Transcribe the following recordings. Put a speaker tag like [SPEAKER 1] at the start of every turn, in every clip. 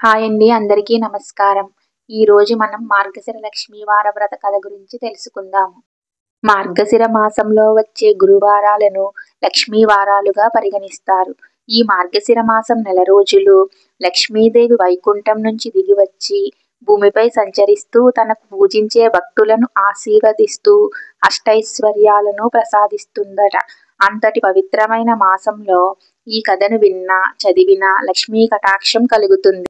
[SPEAKER 1] Hi అండి, అందరికీ నమస్కారం. ఈరోజు మనం మార్గశిర లక్ష్మీ వార వ్రత కథ గురించి తెలుసుకుందాము. మార్గశిర మాసంలో వచ్చే గురువారాలను లక్ష్మీ వారాలుగా పరిగణిస్తారు. ఈ మార్గశిర మాసం నెల రోజులు లక్ష్మీదేవి వైకుంఠం నుంచి దిగివచ్చి భూమిపై సంచరిస్తూ తనకు పూజించే భక్తులను ఆశీర్వదిస్తూ అష్టైశ్వర్యాలను ప్రసాదిస్తుందట. అంతటి పవిత్రమైన మాసంలో ఈ కథను విన్నా చదివినా లక్ష్మీ కటాక్షం కలుగుతుంది.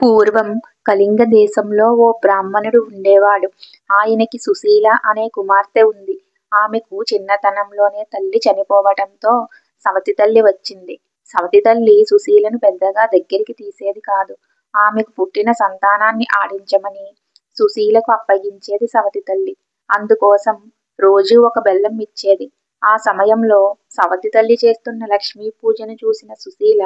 [SPEAKER 1] పూర్వం కళింగ దేశంలో ఓ బ్రాహ్మణుడు ఉండేవాడు. ఆయనకి సుశీల అనే కుమార్తె ఉంది. ఆమెకు చిన్నతనంలోనే తల్లి చనిపోవటంతో సవతి తల్లి వచ్చింది. సవతి తల్లి సుశీలను పెద్దగా దగ్గరికి తీసేది కాదు. ఆమెకు పుట్టిన సంతానాన్ని ఆడించమని సుశీలకు అప్పగించేది సవతి తల్లి. అందుకోసం రోజూ ఒక బెల్లం ఇచ్చేది. ఆ సమయంలో సవతి తల్లి చేస్తున్న లక్ష్మీ పూజను చూసిన సుశీల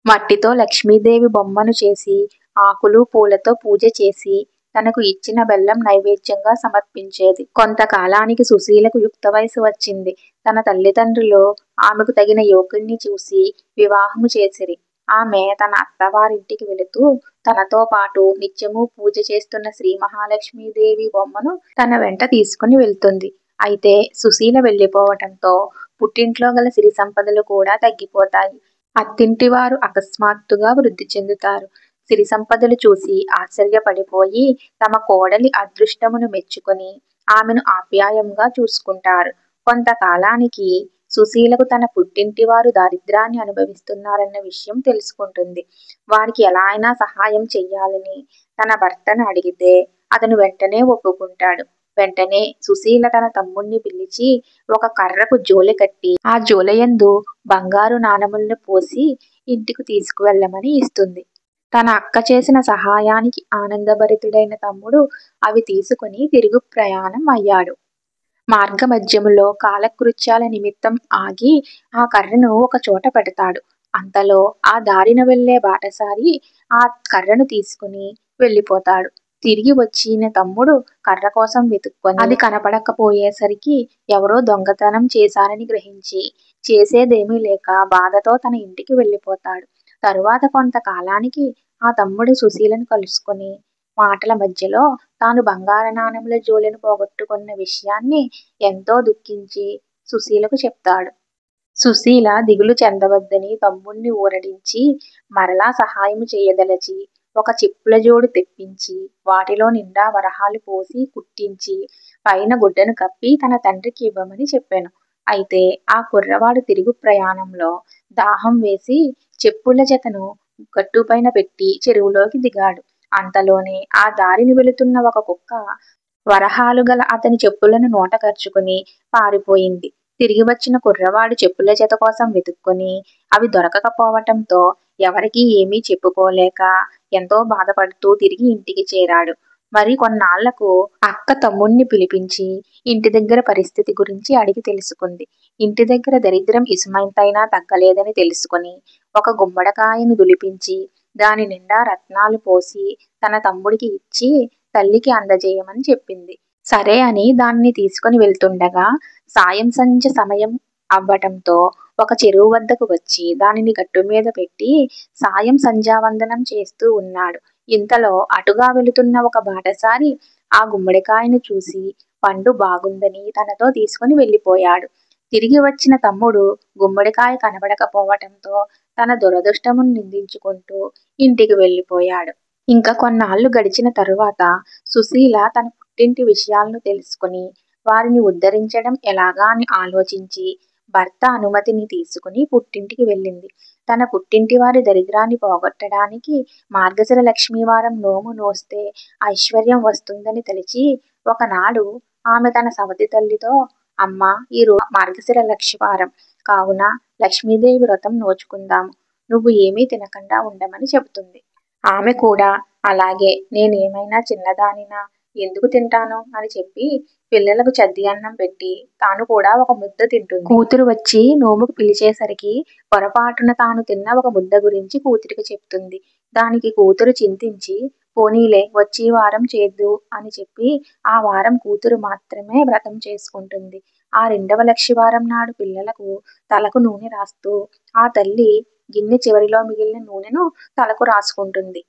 [SPEAKER 1] మట్టితో లక్ష్మీదేవి బొమ్మను చేసి ఆకులు పూలతో పూజ చేసి తనకు ఇచ్చిన బెల్లం నైవేద్యంగా సమర్పించేది. కొంతకాలానికి సుశీలకు యుక్త వయసు వచ్చింది. తన తల్లిదండ్రులు ఆమెకు తగిన యువకుణ్ణి చూసి వివాహము చేసిరి. ఆమె తన అత్తవారింటికి వెళుతూ తనతో పాటు నిత్యము పూజ చేస్తున్న శ్రీ మహాలక్ష్మీదేవి బొమ్మను తన వెంట తీసుకుని వెళ్తుంది. అయితే సుశీల వెళ్ళిపోవటంతో పుట్టింట్లో గల సిరి సంపదలు కూడా తగ్గిపోతాయి. అత్తింటి వారు అకస్మాత్తుగా వృద్ధి చెందుతారు. సిరి సంపదలు చూసి ఆశ్చర్యపడిపోయి తమ కోడలి అదృష్టమును మెచ్చుకొని ఆమెను ఆప్యాయంగా చూసుకుంటారు. కొంతకాలానికి సుశీలకు తన పుట్టింటి వారు దారిద్ర్యాన్ని అనుభవిస్తున్నారన్న విషయం తెలుసుకుంటుంది. వారికి ఎలా అయినా సహాయం చెయ్యాలని తన భర్తను అడిగితే అతను వెంటనే ఒప్పుకుంటాడు. వెంటనే సుశీల తన తమ్ముణ్ణి పిలిచి ఒక కర్రకు జోలె కట్టి ఆ జోలెయందు బంగారు నాణములను పోసి ఇంటికి తీసుకువెళ్ళమని ఇస్తుంది. తన అక్క చేసిన సహాయానికి ఆనందభరితుడైన తమ్ముడు అవి తీసుకుని తిరుగు ప్రయాణం అయ్యాడు. మార్గమధ్యములో కాలకృత్యాల నిమిత్తం ఆగి ఆ కర్రను ఒక చోట పెడతాడు. అంతలో ఆ దారిన వెళ్లే బాటసారి ఆ కర్రను తీసుకుని వెళ్ళిపోతాడు. తిరిగి వచ్చిన తమ్ముడు కర్ర కోసం వెతుక్కొని అది కనపడకపోయేసరికి ఎవరో దొంగతనం చేశారని గ్రహించి చేసేదేమీ లేక బాధతో తన ఇంటికి వెళ్ళిపోతాడు. తరువాత కొంతకాలానికి ఆ తమ్ముడు సుశీలను కలుసుకొని మాటల మధ్యలో తాను బంగారు నాణెముల జోలెను పోగొట్టుకున్న విషయాన్ని ఎంతో దుఃఖించి సుశీలకు చెప్తాడు. సుశీల దిగులు చెందవద్దని తమ్ముణ్ణి ఊరడించి మరలా సహాయము చేయదలచి ఒక చెప్పుల జోడు తెప్పించి వాటిలో నిండా వరహాలు పోసి కుట్టించి పైన గుడ్డను కప్పి తన తండ్రికి ఇవ్వమని చెప్పాను. అయితే ఆ కుర్రవాడు తిరుగు ప్రయాణంలో దాహం వేసి చెప్పుల జతను గట్టుపైన పెట్టి చెరువులోకి దిగాడు. అంతలోనే ఆ దారిని వెళుతున్న ఒక కుక్క వరహాలు గల అతని చెప్పులను నోట కరుచుకుని పారిపోయింది. తిరిగి వచ్చిన కుర్రవాడు చెప్పుల జత కోసం వెతుక్కొని అవి దొరకకపోవటంతో ఎవరికీ ఏమీ చెప్పుకోలేక ఎంతో బాధపడుతూ తిరిగి ఇంటికి చేరాడు. మరి కొన్నాళ్లకు అక్క తమ్ముణ్ణి పిలిపించి ఇంటి దగ్గర పరిస్థితి గురించి అడిగి తెలుసుకుంది. ఇంటి దగ్గర దరిద్రం ఇసుమంతైనా తగ్గలేదని తెలుసుకుని ఒక గుమ్మడికాయను దులిపించి దాని నిండా రత్నాలు పోసి తన తమ్ముడికి ఇచ్చి తల్లికి అందజేయమని చెప్పింది. సరే అని దాన్ని తీసుకుని వెళ్తుండగా సాయం సంధ్య సమయం అవ్వటంతో ఒక చెరువు వద్దకు వచ్చి దానిని గట్టు మీద పెట్టి సాయం సంధ్యావందనం చేస్తూ ఉన్నాడు. ఇంతలో అటుగా వెళుతున్న ఒక బాటసారి ఆ గుమ్మడికాయను చూసి పండు బాగుందని తనతో తీసుకుని వెళ్ళిపోయాడు. తిరిగి వచ్చిన తమ్ముడు గుమ్మడికాయ కనబడకపోవటంతో తన దురదృష్టమును నిందించుకుంటూ ఇంటికి వెళ్ళిపోయాడు. ఇంకా కొన్నాళ్లు గడిచిన తరువాత సుశీల తన పుట్టింటి విషయాలను తెలుసుకుని వారిని ఉద్ధరించడం ఎలాగా అని ఆలోచించి భర్త అనుమతిని తీసుకుని పుట్టింటికి వెళ్ళింది. తన పుట్టింటి వారి దరిద్రాన్ని పోగొట్టడానికి మార్గశిర లక్ష్మీవారం నోము నోస్తే ఐశ్వర్యం వస్తుందని తలిచి ఒకనాడు ఆమె తన సవతి తల్లితో, అమ్మా, ఈ మార్గశిర లక్ష్మీవారం కావున లక్ష్మీదేవి వ్రతం నోచుకుందాము. నువ్వు ఏమీ తినకుండా ఉండమని చెబుతుంది. ఆమె కూడా అలాగే, నేనేమైనా చిన్నదానినా, ఎందుకు తింటాను అని చెప్పి పిల్లలకు చద్ది అన్నం పెట్టి తాను కూడా ఒక ముద్ద తింటుంది. కూతురు వచ్చి నోముకు పిలిచేసరికి పొరపాటున తాను తిన్న ఒక ముద్ద గురించి కూతురికి చెప్తుంది. దానికి కూతురు చింతించి పోనీలే వచ్చే వారం చేద్దు అని చెప్పి ఆ వారం కూతురు మాత్రమే వ్రతం చేసుకుంటుంది. ఆ రెండవ లక్ష్మీవారం నాడు పిల్లలకు తలకు నూనె రాస్తూ ఆ తల్లి గిన్నె చివరిలో మిగిలిన నూనెను తలకు రాసుకుంటుంది.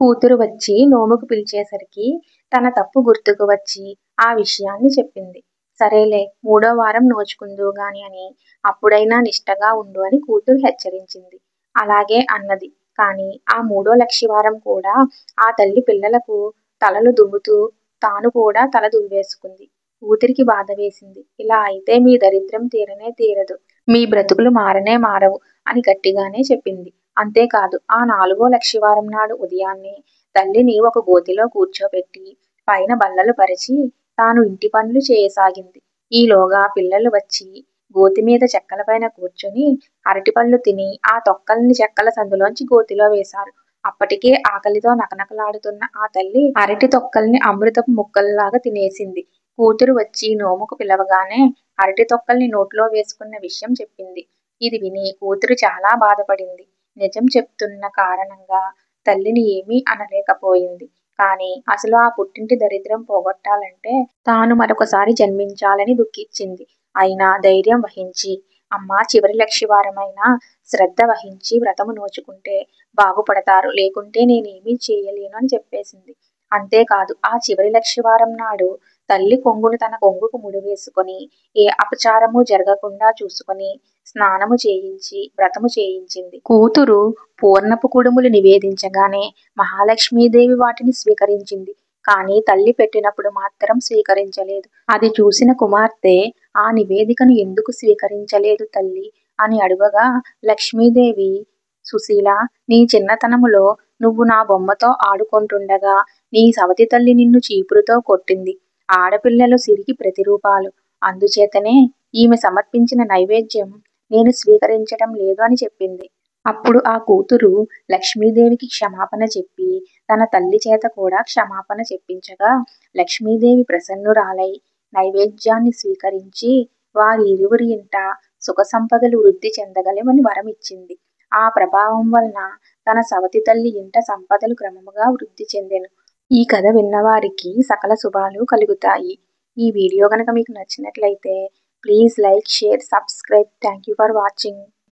[SPEAKER 1] కూతురు వచ్చి నోముకు పిలిచేసరికి తన తప్పు గుర్తుకు వచ్చి ఆ విషయాన్ని చెప్పింది. సరేలే, 3వ వారం నోచుకుందువు గాని అని అప్పుడైనా నిష్టగా ఉండు అని కూతురు హెచ్చరించింది. అలాగే అన్నది. కాని ఆ 3వ లక్షవారం కూడా ఆ తల్లి పిల్లలకు తలలు దువ్వుతూ తాను కూడా తల దువ్వేసుకుంది. కూతురికి బాధ వేసింది. ఇలా అయితే మీ దరిద్రం తీరనే తీరదు, మీ బ్రతుకులు మారనే మారవు అని గట్టిగానే చెప్పింది. అంతేకాదు, ఆ 4వ లక్షవారం నాడు ఉదయాన్నే తల్లిని ఒక గోతిలో కూర్చోబెట్టి పైన బల్లలు పరిచి తాను ఇంటి పనులు చేయసాగింది. ఈలోగా పిల్లలు వచ్చి గోతిమీద చెక్కలపైన కూర్చుని అరటిపళ్ళు తిని ఆ తొక్కల్ని చెక్కల సందులోంచి గోతిలో వేశారు. అప్పటికే ఆకలితో నకనకలాడుతున్న ఆ తల్లి అరటి తొక్కల్ని అమృతపు ముక్కల్లాగా తినేసింది. కూతురు వచ్చి నోముకు పిలవగానే అరటి తొక్కల్ని నోట్లో వేసుకున్న విషయం చెప్పింది. ఇది విని కూతురు చాలా బాధపడింది. నిజం చెప్తున్న కారణంగా తల్లిని ఏమీ అనలేకపోయింది. కాని అసలు ఆ పుట్టింటి దరిద్రం పోగొట్టాలంటే తాను మరొకసారి జన్మించాలని దుఃఖించింది. అయినా ధైర్యం వహించి, అమ్మా, చివరి లక్షవారమైనా శ్రద్ధ వహించి వ్రతము నోచుకుంటే బాగుపడతారు, లేకుంటే నేనేమీ చేయలేను అని చెప్పేసింది. అంతేకాదు, ఆ చివరి లక్షవారం నాడు తల్లి కొంగును తన కొంగుకు ముడివేసుకొని ఏ అపచారము జరగకుండా చూసుకొని స్నానము చేయించి వ్రతము చేయించింది. కూతురు పూర్ణపు కుడుములు నివేదించగానే మహాలక్ష్మీదేవి వాటిని స్వీకరించింది. కానీ తల్లి పెట్టినప్పుడు మాత్రం స్వీకరించలేదు. అది చూసిన కుమార్తె ఆ నివేదికను ఎందుకు స్వీకరించలేదు తల్లి అని అడుగగా లక్ష్మీదేవి, సుశీల, నీ చిన్నతనములో నువ్వు నా బొమ్మతో ఆడుకుంటుండగా నీ సవతి తల్లి నిన్ను చీపురుతో కొట్టింది. ఆడపిల్లలు సిరికి ప్రతిరూపాలు. అందుచేతనే ఈమె సమర్పించిన నైవేద్యం నేను స్వీకరించడం లేదు అని చెప్పింది. అప్పుడు ఆ కూతురు లక్ష్మీదేవికి క్షమాపణ చెప్పి తన తల్లి చేత కూడా క్షమాపణ చెప్పించగా లక్ష్మీదేవి ప్రసన్నురాలై నైవేద్యాన్ని స్వీకరించి వారి ఇరువురి ఇంట సుఖ సంపదలు వృద్ధి చెందగలవని వరం ఇచ్చింది. ఆ ప్రభావం వలన తన సవతి తల్లి ఇంట సంపదలు క్రమముగా వృద్ధి చెందెను. ఈ కథ విన్నవారికి సకల శుభాలు కలుగుతాయి. ఈ వీడియో గనక మీకు నచ్చినట్లయితే please like, share, subscribe. Thank you for watching.